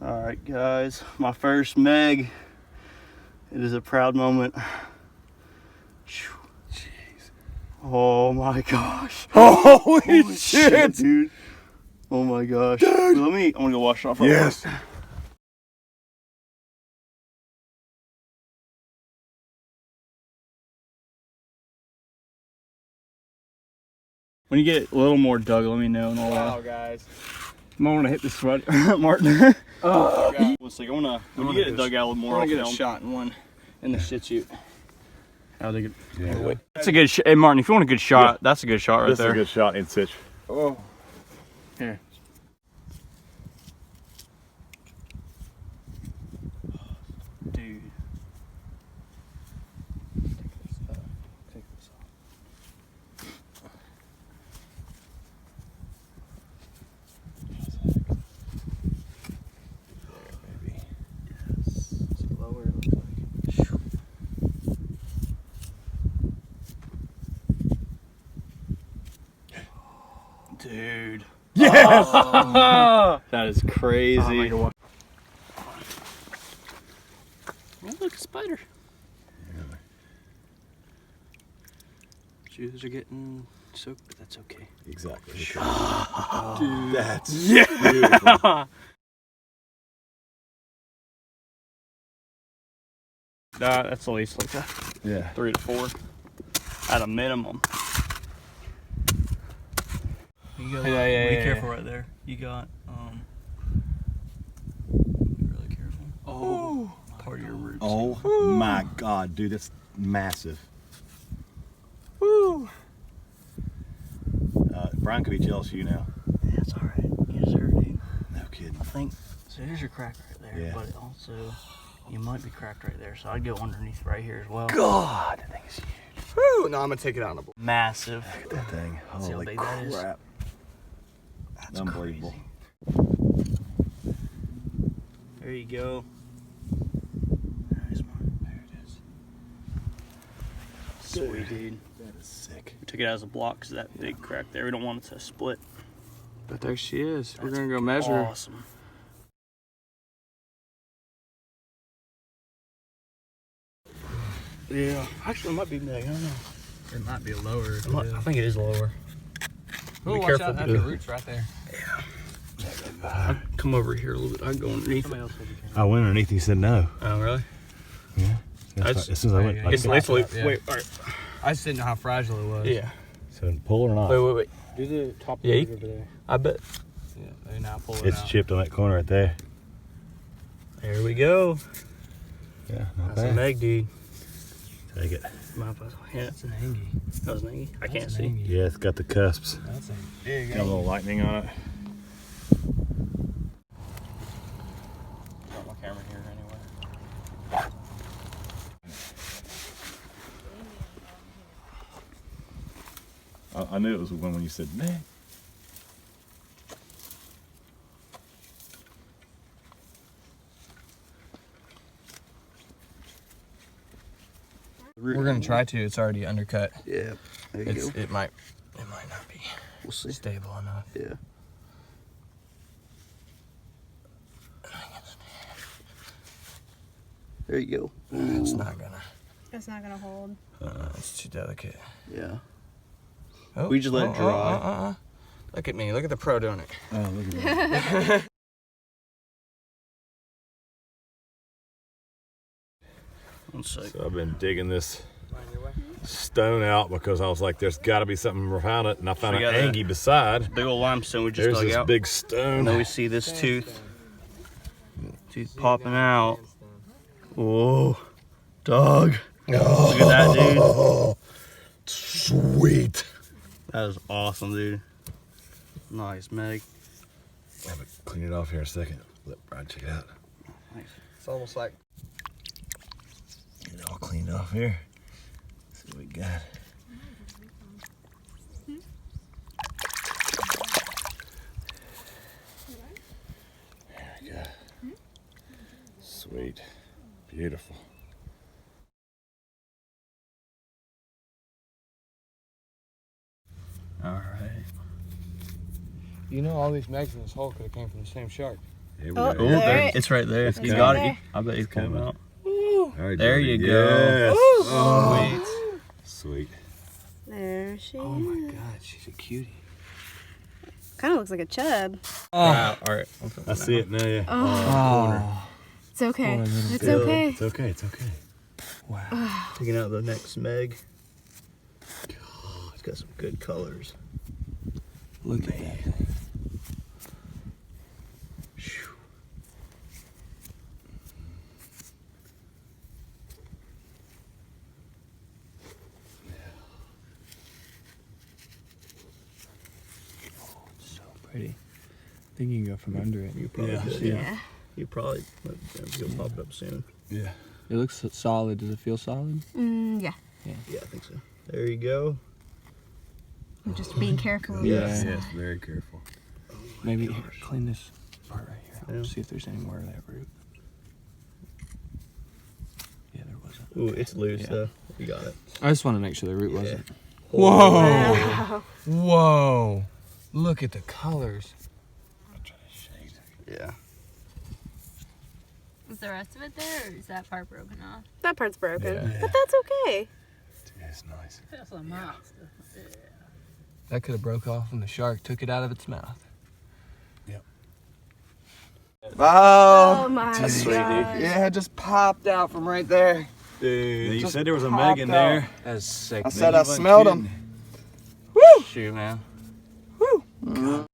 All right, guys, my first Meg. It is a proud moment. Jeez. Oh my gosh. Holy shit, dude. Oh my gosh. Dude. I'm gonna go wash it off real Yes. quick. When you get a little more dug, let me know. And Wow, guys. I'm gonna hit this rut, Martin. Oh, One second, when you get it dug out a little more, I want to I'll get a film. shot in one in the shit chute. How they get? Yeah. Wait. That's a good shot. Hey, Martin, if you want a good shot, Yeah. that's a good shot right This there. is a good shot in sitch. Oh. Here. Dude. Take this off. Maybe. Yes. It's lower, it looks like. Dude. Yes! Oh, that is crazy. Oh, look, a spider. Shoes are getting soaked, but that's okay. Exactly. Dude. That's beautiful. That's at least like a Yeah. 3 to 4 at a minimum. You gotta be careful right there. You got be really careful. Oh, Part of your roots. Oh my God, dude, that's massive. Woo! Brian could be jealous of you now. That's all right. You deserve it, dude. No kidding. I think so. Here's your crack right there, Yeah. but it also you might be cracked right there. So I'd go underneath right here as well. God, that thing is huge. woo! No, I'm gonna take it out on the board. Massive. Look at that thing. See how Holy big that is? crap. That's Unbelievable. crazy. There you go. Nice one. There it is. Sweet, dude. That is sick. We took it as a block because that big crack there. We don't want it to split. But there she is. We're That's gonna go measure. Awesome. Yeah, actually, it might be Meg. I don't know. It might be a lower. I think it is lower. Oh, Be watch careful. out, that's the roots right there. I'll come over here a little bit. I'd go underneath it. I went underneath. He said no. Oh, really? Yeah. That's- As soon as I went. yeah, Like, It's Like literally. that, yeah. Wait, all right. I just didn't know how fragile it was. Yeah. so pull or not? Wait. Do the top Yeah, of you- it over there. I bet. Yeah, they now pull it It's out. chipped on that corner right there. There we go. Yeah, not That's a bad. Meg, dude. Take it. Yeah, That's an angie. that was an Iggy. I can't That's an see. angie. Yeah, it's got the cusps. That's a big Got a little lightning on it. Got my camera here anyway. I knew it was one when you said, man. We're gonna try to. It's already undercut. Yeah. There you go. It might not be We'll see. stable enough. Yeah. There you go. It's not gonna. It's not gonna hold. It's too delicate. Yeah. Oh, We just let it dry. Look at me. Look at the pro doing it. Oh, look at that. One sec. So I've been digging this stone out because I was like, there's got to be something around it. And I found we an got a- angie beside. Big old limestone we just There's dug this out. big And stone. then we see this tooth. Tooth popping out. Whoa. Dog. Look at that, dude. Oh, sweet. That is awesome, dude. Nice, Meg. I'm going to clean it off here in a second. Let Brian check it out. It's almost like Get it all cleaned off here. Let's see what we got. There we go. Sweet. Beautiful. All right. you know all these megs in this hole could have came from the same shark. Here we Oh, go. Oh, there there, it- it's right there. It's He's coming. got it. I bet he's coming out. All right, There Jody. you go. Yes. Oh, Sweet. There she Oh is. my god, she's a cutie. Kind of looks like a chub. All right. I see it now, yeah. Oh. It's okay. It's Bill. okay. It's okay, it's okay. Wow. Taking out the next Meg. It's got some good colors. Look at that thing. So pretty. I think you can go from under it. You probably Yeah. could, Yeah. You probably you'll pop it up soon. Yeah. It looks solid. Does it feel solid? Yeah. Yeah, I think so. There you go. I'm just being careful. Yeah. Yes, very careful. Maybe here, clean this part right here. Yeah. See if there's any more of that root. Yeah, there wasn't. Ooh, it's loose Yeah. though. You got it. I just want to make sure the root Yeah. wasn't. Wow. Whoa! Look at the colors. I'll try to shade. Yeah. Is the rest of it there, or is that part broken off? That part's broken. Yeah. But that's okay. Yeah, it's nice. That's a monster. That could have broke off when the shark took it out of its mouth. Oh my That's sweet, dude. god. Yeah, it just popped out from right there. Dude, you Just said there was a popped Meg in out. there. That's sick. I said I You wasn't smelled kidding. them. Shoot, man. God,